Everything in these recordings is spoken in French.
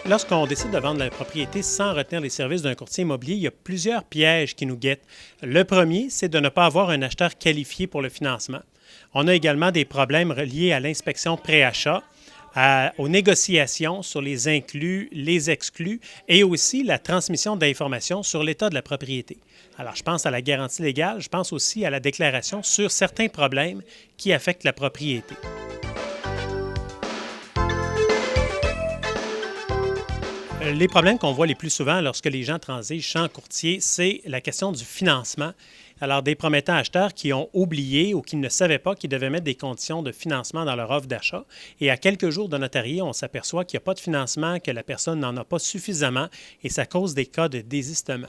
Lorsqu'on décide de vendre la propriété sans retenir les services d'un courtier immobilier, il y a plusieurs pièges qui nous guettent. Le premier, c'est de ne pas avoir un acheteur qualifié pour le financement. On a également des problèmes liés à l'inspection pré-achat, aux négociations sur les inclus, les exclus et aussi la transmission d'informations sur l'état de la propriété. Alors, je pense à la garantie légale, je pense aussi à la déclaration sur certains problèmes qui affectent la propriété. Les problèmes qu'on voit les plus souvent lorsque les gens transigent chez un courtier, c'est la question du financement. Alors, des promettants acheteurs qui ont oublié ou qui ne savaient pas qu'ils devaient mettre des conditions de financement dans leur offre d'achat. Et à quelques jours de notarié, on s'aperçoit qu'il n'y a pas de financement, que la personne n'en a pas suffisamment et ça cause des cas de désistement.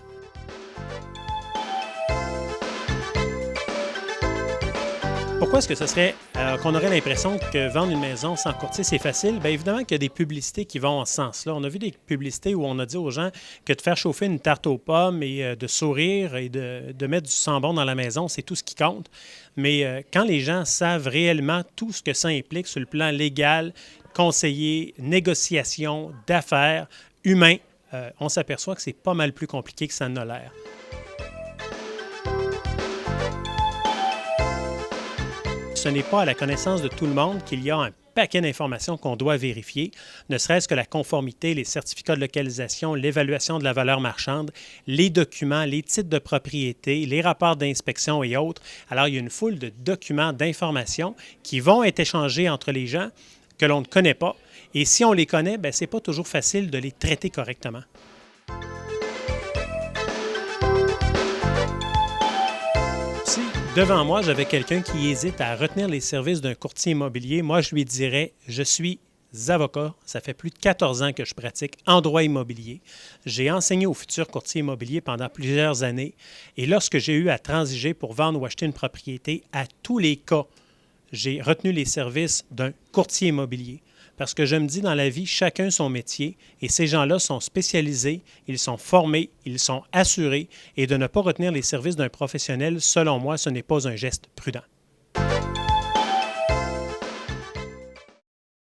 Pourquoi est-ce que ce serait qu'on aurait l'impression que vendre une maison sans courtier, c'est facile? Bien évidemment qu'il y a des publicités qui vont en ce sens-là. On a vu des publicités où on a dit aux gens que de faire chauffer une tarte aux pommes et de sourire et de mettre du sang-bon dans la maison, c'est tout ce qui compte. Mais quand les gens savent réellement tout ce que ça implique sur le plan légal, conseiller, négociation, d'affaires, humain, on s'aperçoit que c'est pas mal plus compliqué que ça en a l'air. Ce n'est pas à la connaissance de tout le monde qu'il y a un paquet d'informations qu'on doit vérifier, ne serait-ce que la conformité, les certificats de localisation, l'évaluation de la valeur marchande, les documents, les titres de propriété, les rapports d'inspection et autres. Alors, il y a une foule de documents, d'informations qui vont être échangés entre les gens que l'on ne connaît pas. Et si on les connaît, ce n'est pas toujours facile de les traiter correctement. Devant moi, j'avais quelqu'un qui hésite à retenir les services d'un courtier immobilier. Moi, je lui dirais, je suis avocat. Ça fait plus de 14 ans que je pratique en droit immobilier. J'ai enseigné aux futurs courtiers immobiliers pendant plusieurs années. Et lorsque j'ai eu à transiger pour vendre ou acheter une propriété, à tous les cas, j'ai retenu les services d'un courtier immobilier. Parce que je me dis, dans la vie, chacun son métier et ces gens-là sont spécialisés, ils sont formés, ils sont assurés et de ne pas retenir les services d'un professionnel, selon moi, ce n'est pas un geste prudent.